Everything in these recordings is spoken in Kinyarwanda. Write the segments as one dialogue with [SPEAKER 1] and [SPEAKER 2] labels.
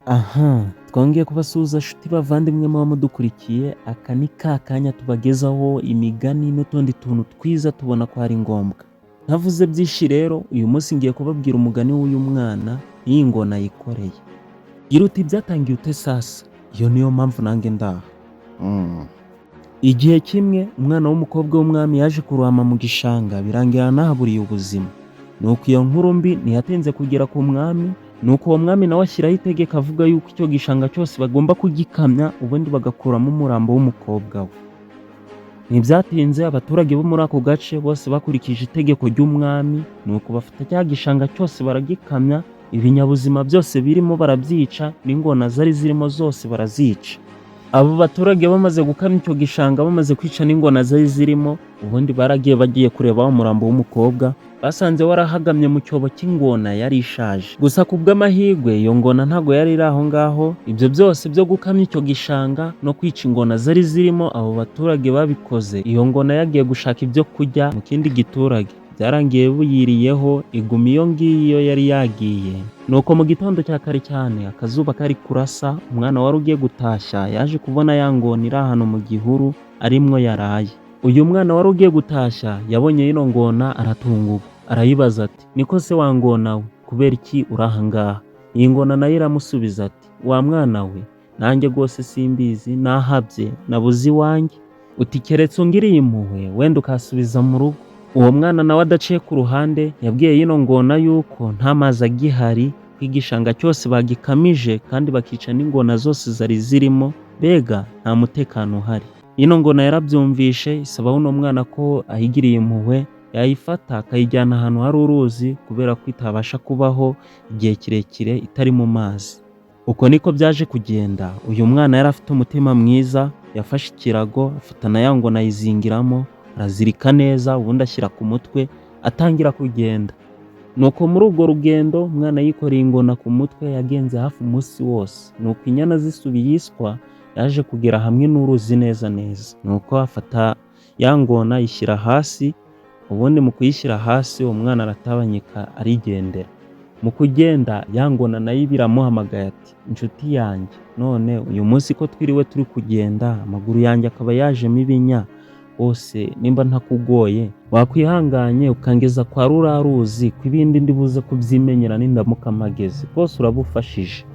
[SPEAKER 1] Aha, twongeye kubasuhuza nshuti bavandimwe muba mudukurikiye, aka ni ka kanya tubagezaho imigani n'utundi tuntu twiza tubona ko ari ngombwa. Ntavuze byinshi rero, uyu munsi ngiye kubabwira umugani w'uyu mwana n'iyi ngona yikoreye. Gira uti byatangiye ute sasa? Iyo niyo mpamvu nanjye ndaha. Igihe kimwe umwana w'umukobwa w'umwami yaje kurohama mu gishanga birangira anahaburiye ubuzima. Nuko iyo nkuru mbi ntiyatinze kugera ku mwami, nuko uwo mwami nawe ashyiraho itegeko avuga yuko icyo gishanga cyose bagomba kugikamya ubundi bagakuramo umurambo w'umukobwa we. Ntibyatinze abaturage bo muri ako gace bose bakurikije itegeko ry'umwami, nuko bafata cya gishanga cyose baragikamya, ibinyabuzima byose birimo barabyica, n'ingona zari zirimo zose barazica. Abo baturage bamaze gukamya icyo gishanga, bamaze kwica n'ingona zari zirimo, ubundi baragiye bagiye kureba umurambo w'umukobwa, basanze warahagamye mu cyobo cy'ingona yari ishaje. Gusa ku bw'amahirwe iyo ngona ntago yari iri aho ngaho. Ibyo byose byo gukamya icyo gishanga no kwica ingona zari zirimo, abo baturage babikoze, iyo ngona yagiye gushaka ibyo kurya mu kindi giturage. Byarangiye buyiriyeho iguma iyo ngiyo yari yagiye. Nuko mu gitondo cya kare cyane akazuba kari kurasa, umwana wari ugiye gutashya yaje kubona ya ngona iri ahantu mu gihuru arimwo yaraye. Uyu mwana wari ugiye gutashya yabonye ino ngona aratunguka, arayibaza ati niko se wa ngona we, kubera iki uri aha ngaha? Iyi ngona nayo iramusubiza ati wa mwana we, nanjye rwose simbizi, nahabye nabuze iwanjye, uti keretse ungiriye impuhwe wenda ukasubiza mu rugo. Uwo mwana nawe adaciye ku ruhande yabwiye yino ngona yuko nta mazi agihari, ko igishanga cyose bagikamije kandi bakica n'ingona zose zari zirimo, mbega nta mutekano uhari. Ino ngona yarabyumvishe, isaba uno mwana ko ayigiriye impuhwe yayifata akayijyana ahantu hari uruzi, kubera ko itabasha kubaho igihe kirekire itari mu mazi. Uko niko byaje kugenda. Uyu mwana yari afite umutima mwiza, yafashe ikirago afata na ya ngona ayizingiramo, arazirika neza, ubundi ashyira ku mutwe atangira kugenda. Nuko muri urwo rugendo umwana yikoreye ingona ku mutwe yagenze hafi umunsi wose. Nuko inyana zisubiye iswa yaje kugera hamwe n'uruzi neza neza. Nuko afata ya ngona ayishyira hasi, ubundi mu kuyishyira hasi uwo mwana aratabanyika arigendera. Mu kugenda ya ngona nayo biramuhamagaye ati inshuti yanjye, none uyu munsi ko twiriwe turi kugenda amaguru yanjye akaba yajemo ibinya, wose nimba ntakugoye wakwihanganye ukangeza kwa rura ruzi, ko ibindi ndibuze kubyimenyera nindamuka mpageze, rwose urabufashije.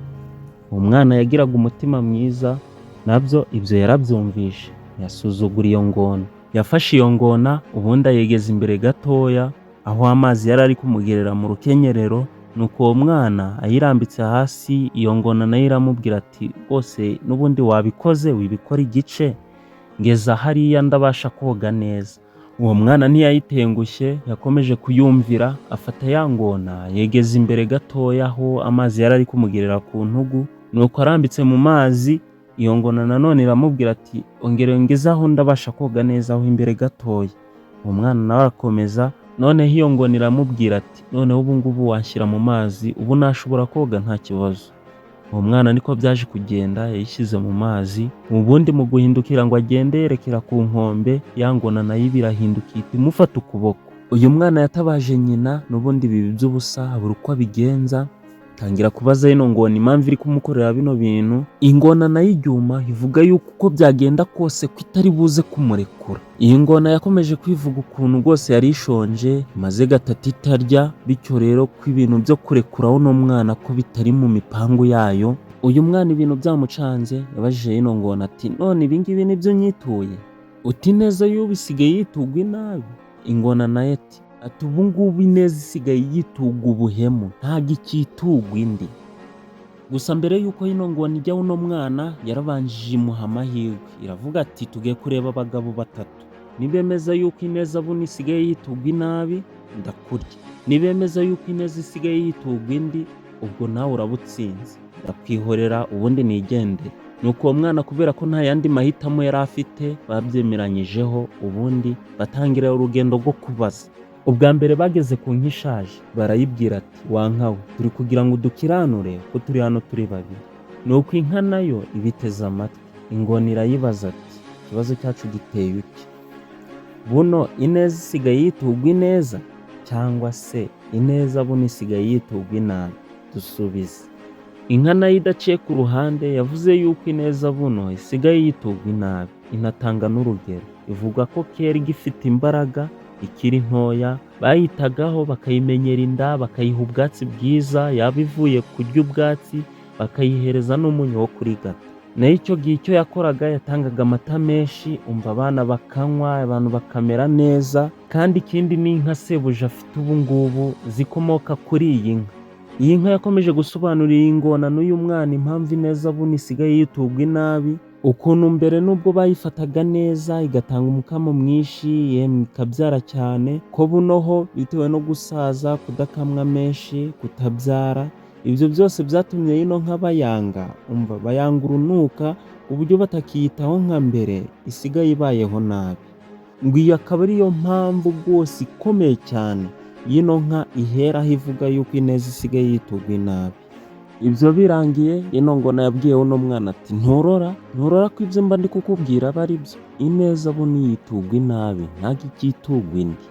[SPEAKER 1] Uwo mwana yagiraga umutima mwiza, nabyo ibyo yarabyumvishe, yasuzugura iyo ngona. Yafashe iyo ngona ubundi ayegeza imbere gatoya aho amazi yari ari kumugerera mu rukenyerero. Nuko uwo mwana ayirambitse hasi, iyo ngona nayo iramubwira ati rwose n'ubundi wabikoze wibikora igice, ngeza hariya ndabasha koga neza. Uwo mwana ntiyayitengushye, yakomeje kuyumvira, afata ya ngona yegeza imbere gatoya aho amazi yari ari kumugerera ku ntugu. Nuko arambitse mu mazi, iyo ngona nanone iramubwira ati ongera ngeze aho ndabasha koga neza aho imbere gatoya. Uwo mwana nawe arakomeza, noneho iyo ngona iramubwira ati noneho ubu ngubu washyira mu mazi, ubu nashobora koga nta kibazo. Uwo mwana niko byaje kugenda, yayishyize mu mazi, ubundi mu guhindukira ngo agende yerekera ku nkombe, ya ngona nayo birahindukira imufata ukuboko. Uyu mwana yatabaje nyina, n'ubundi bibi by'ubusa abura uko abigenza, tangira kubaza ino ngona impamvu iri kumukorera bino bintu. Ingona nayo iryuma ivuga yuko uko byagenda kose ko itari buze kumurekura. Iyi ngona yakomeje kwivuga ukuntu rwose yari ishonje, maze gatatu itarya, bityo rero ko ibintu byo kurekura uno mwana ko bitari mu mipangu yayo. Uyu mwana ibintu byamucanze, yabajije ino ngona ati none ibingibi nibyo nyituye, uti neza y'ubu isigaye yitugwa inabi? Ingona nayo ati ubu ngubu ineza isigaye yitugwa ubuhemu, ntabwo ikitugwa indi. Gusa mbere y'uko ino ngona ijya uno mwana yarabanjije imuha amahirwe, iravuga ati tugiye kureba abagabo batatu, nibemeza yuko ineza buno isigaye yitugwa inabi ndakurya, nibemeza yuko ineza isigaye yitugwa indi, ubwo nawe urabutsinze, ndakwihorera ubundi nigendere. Nuko uwo mwana kubera ko nta yandi mahitamo yari afite, babyemeranyijeho, ubundi batangira urugendo rwo kubaza. Ubwa mbere bageze ku nka ishaje, barayibwira ati wa nka we, turi kugira ngo udukiranure ko turi hano turi babiri. Nuko inka nayo ibiteze amatwi. Ingona irayibaza ati ikibazo cyacu giteye uki? Buno ineza isigaye yitugwa ineza, cyangwa se ineza buno isigaye yitugwa inabi? Dusubize. Inka nayo idaciye ku ruhande yavuze yuko ineza buno isigaye yitugwa inabi, inatanga n'urugero. Ivuga ko kera igifite imbaraga ikiri ntoya bayitagaho bakayimenyera inda, bakayiha ubwatsi bwiza, yaba ivuye kurya ubwatsi bakayihereza n'umunyu wo kurigata. Nayo icyo gihe icyo yakoraga yatangaga amata menshi, umva abana bakanywa, abantu bakamera neza. Kandi ikindi ni inka sebuja afite ubu ngubu zikomoka kuri iyi nka. Iyi nka yakomeje gusobanurira iyi ngona n'uyu mwana impamvu ineza buno isigaye yitugwa inabi, ukuntu mbere nubwo bayifataga neza igatanga umukamo mwinshi, yemwe ikabyara cyane, ko buno ho bitewe no gusaza, kudakamwa menshi, kutabyara, ibyo byose byatumye ino nka bayanga, umva bayanga urunuka ku buryo batakiyitaho nka mbere, isigaye ibayeho nabi. Ngo iyi akaba ariyo mpamvu rwose ikomeye cyane y'ino nka iheraho ivuga yuko ineza isigaye yitugwa inabi. Ibyo birangiye ino ngona yabwiye uno mwana ati nturora ko ibyo mba ndi kukubwira aba ari byo, ineza buno yitugwa inabi ntabwo ikitugwa indi.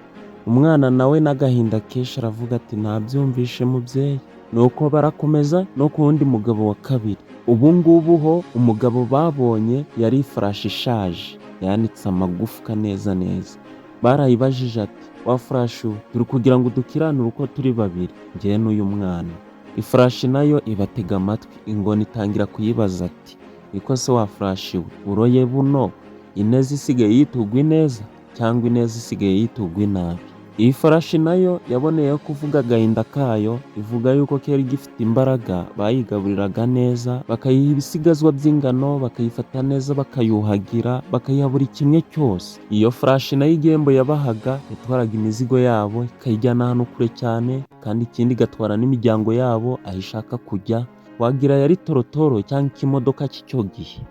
[SPEAKER 1] Umwana nawe n'agahinda kenshi aravuga ati nabyumvishe mubyeyi. Nuko barakomeza no ku wundi mugabo wa kabiri. Ubu ngubu ho umugabo babonye yari ifarashi ishaje yanitse amagufwa neza neza. Barayibajije ati wa farashi turi kugira ngo dukiranure uko turi babiri njyewe n'uyu mwana. Ifarashi nayo ibatega amatwi, ingona itangira kuyibaza ati niko se wa farashi we uroye buno ineza isigaye yitugwa ineza cyangwa ineza isigaye yitugwa inabi? Iyi farashi nayo yaboneyeho kuvuga agahinda kayo, ivuga yuko kera igifite imbaraga bayigaburiraga neza, bakayiha ibisigazwa by'ingano, bakayifata neza, bakayuhagira, bakayiha buri kimwe cyose. Iyo farashi nayo igihembo yabahaga yatwaraga imizigo yabo ikayijyana ahantu kure cyane, kandi ikindi igatwara n'imiryango yabo aho ishaka kujya, wagira yari torotoro cyangwa ikimodoka cy'icyo gihe.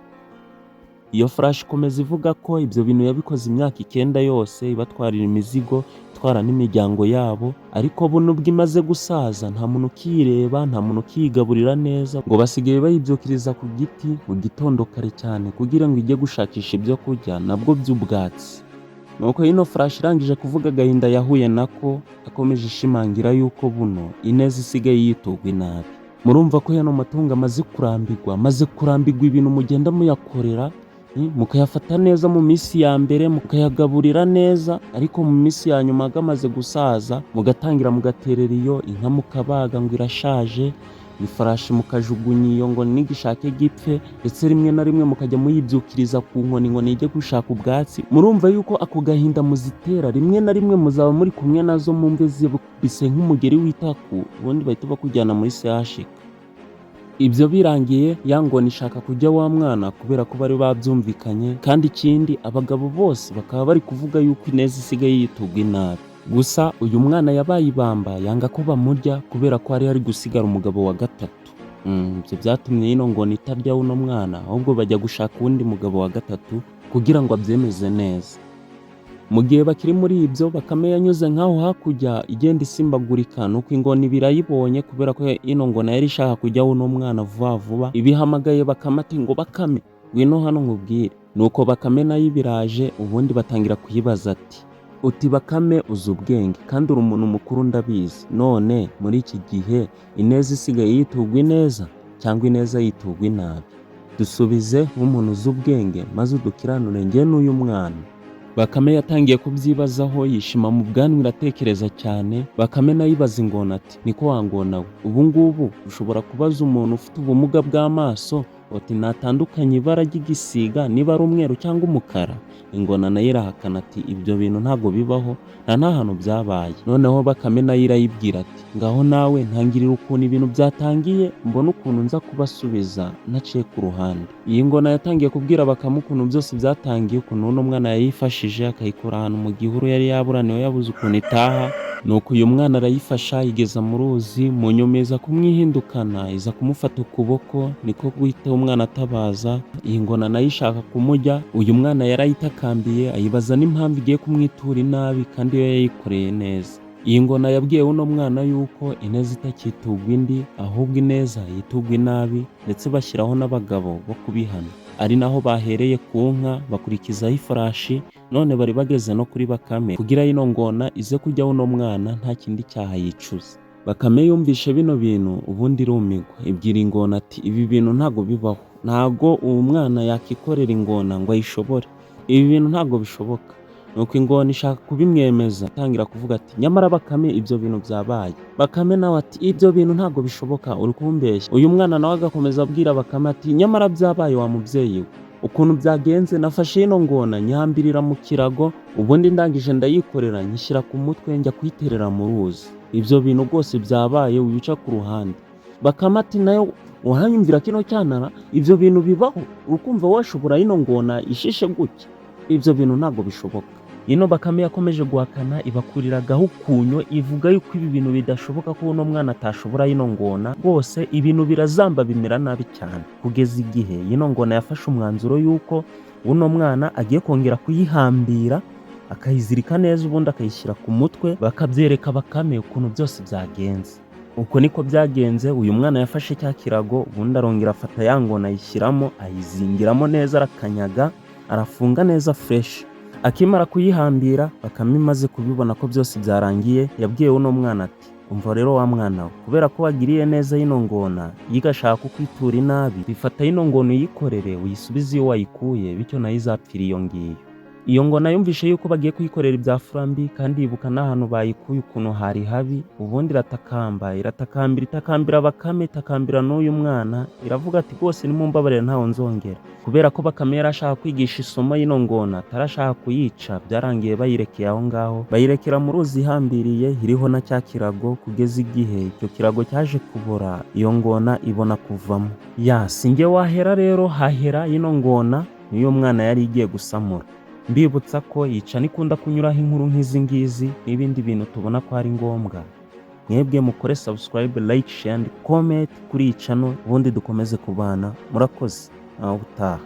[SPEAKER 1] Iyo farashi ikomeza ivuga ko ibyo bintu yabikoze imyaka 9 yose, ibatwarira imizigo, itwara n'imiryango yabo, ariko buno ubwo imaze gusaza nta muntu ukiyireba, nta muntu ukiyigaburira neza, ngo basigaye bayibyukiriza ku giti mu gitondo kare cyane kugira ngo ijye gushakisha ibyo kurya nabwo by'ubwatsi. Nuko ino farashi irangije kuvuga agahinda yahuye nako, akomeje ishimangira yuko buno ineza isigaye yitugwa inabi. Murumva ko yano matungo amaze kurambirwa ibintu mugenda muyakorera, mukayafata neza mu minsi ya mbere, mukayagaburira neza, ariko mu minsi ya nyuma agamaze gusaza mugatangira mugaterera iyo inka mukabaga ngo irashaje, ifarashi mukajugunya iyo ngo nigishake gipfe, ndetse rimwe na rimwe mukajya muyibyukiriza ku nkoni ngo nijye gushaka ubwatsi. Murumva yuko ako gahinda muzitera, rimwe na rimwe muzaba muri kumwe nazo mu mve bise nk'umugeri w'itaku, ubundi bahita bakujyana muri CHK. Ibyo birangiye ya ngona ishaka kujya wa mwana kubera ko bari babyumvikanye, kandi ikindi abagabo bose bakaba bari kuvuga yuko ineza isigaye yitugwa inabi. Gusa uyu mwana yabaye ibamba yanga ko bamurya kubera ko hari gusigara umugabo wa gatatu. Ibyo byatumye ino ngona itarya uno mwana, ahubwo bajya gushaka uwundi mugabo wa gatatu kugira ngo abyemeze neza. Mu gihe bakiri muri ibyo, Bakame yanyuze nk'aho hakurya igenda isimbagurika, nuko ingona ibirayibonye kubera ko ino ngona yari ishaka kujya uno mwana vuba vuba, ibihamagaye Bakame ati ngo Bakame ngwino hano nkubwire. Nuko Bakame nayo ibiraje, ubundi batangira kuyibaza ati uti Bakame uzi ubwenge kandi uri umuntu mukuru ndabizi, none muri iki gihe ineza isigaye yitugwa ineza cyangwa ineza yitugwa inabi? Dusubize nk'umuntu uzi ubwenge maze udukiranure njye n'uyu mwana. Bakame yatangiye kubyibazaho, yishima mu bwanwa, iratekereza cyane. Bakame nayo ibaza ingona ati niko wangona we, ubu ngubu ushobora kubaza umuntu ufite ubumuga bw'amaso uti natandukanye ibara ry'igisiga niba ari umweru cyangwa umukara? Ingona nayo irahakana ati ibyo bintu ntabwo bibaho, nta n'ahantu byabaye. Noneho Bakame nayo irayibwira ati ngaho nawe ntangirira ukuntu ibintu byatangiye, mbona ukuntu nza kubasubiza naciye ku ruhande. Iyi ngona yatangiye kubwira Bakame ukuntu byose byatangiye, ukuntu uno mwana yayifashije akayikura ahantu mu gihuru yari yaburaniwe yabuze ukuntu itaha. Nuko uyu mwana arayifasha igeza mu ruzi, mu nyuma iza kumwihindukana, iza kumufata ukuboko, niko guhita umwana atabaza. Iyi ngona nayo ishaka kumurya, uyu mwana yarayitakambiye ayibaza n'impamvu igiye kumwitura inabi kandi yo yayikoreye neza. Iyi ngona yabwiye uno mwana yuko ineza itakitugwa indi, ahubwo ineza yitugwa inabi, ndetse bashyiraho n'abagabo bo kubihana. Ari naho bahereye ku nka bakurikizaho ifarashi, none bari bageze no kuri Bakame kugira ino ngona ize kujya uno mwana nta kindi cyaha yicuza. Bakame yumvishe bino bintu ubundi irumigwa, ibwira ingona ati ibi bintu ntago bibaho, ntago uwo mwana yakikorera ingona ngo ayishobore, ibi bintu ntago bishoboka. Nuko ingona ishaka kubimwemeza, atangira kuvuga ati nyamara Bakame ibyo bintu byabaye. Bakame nawe ati ibyo bintu ntago bishoboka, uri kumbeshya. Uyu mwana nawe agakomeza abwira Bakame ati nyamara byabaye wa mubyeyi we, ukuntu byagenze nafashe ino ngona nyihambirira mu kirago, ubundi ndangije ndayikorera nyishyira ku mutwe njya kuyiterera mu ruzi, ibyo bintu rwose byabaye wica ku ruhande. Bakame ati nayo uranyumvira kino cyanara, ibyo bintu bibaho, urukumva washobora ino ngona ishishe gutya, ibyo bintu ntago bishoboka. Ino Bakame yakomeje guhakana ibakuriragaho ukunyo, ivuga yuko ibi bintu bidashoboka, ko uno mwana atashobora ino ngona, rwose ibintu birazamba bimera nabi cyane, kugeza igihe ino ngona yafashe umwanzuro yuko uno mwana agiye kongera kuyihambira akayizirika neza, ubundi akayishyira ku mutwe, bakabyereka Bakame ukuntu byose byagenze. Uko niko byagenze. Uyu mwana yafashe cya kirago, ubundi arongera afata ya ngona ayishyiramo, ayizingiramo neza, arakanyaga, arafunga neza fresh. Akimara kuyihambira, Bakame imaze kubibona ko byose byarangiye, yabwiye uno mwana ati umva rero wa mwana we, kubera ko wagiriye neza ino ngona yigashaka kukwitura inabi, bifata ino ngona uyikorere uyisubize iyo wayikuye, bityo nayo izapfira iyo ngiyo. Iyo ngona yumvishe yuko bagiye kuyikorera ibya furambi, kandi yibuka n'ahantu bayikuye ukuntu hari habi, ubundi itakambira Bakame, itakambira n'uyu mwana, iravuga ati rwose nimumbabarire ntaho nzongera. Kubera ko Bakame yari ashaka kwigisha isomo y'ino ngona, atarashaka kuyica, byarangiye bayirekeye aho ngaho, bayirekera mu ruzi ihambiriye, iriho na cya kirago, kugeza igihe icyo kirago cyaje kubora, iyo ngona ibona kuvamo. Sinjye wahera rero, hahera ino ngona niyo mwana yari igiye gusamura. Mbibutsa ko yica nikunda kunyuraho inkuru nk'izi ngizi n'ibindi bintu tubona ko ari ngombwa. Mwebwe mukore subscribe, like, share and comment kuri iyi channel, ubundi dukomeze kubana. Murakoze, nawe utaha.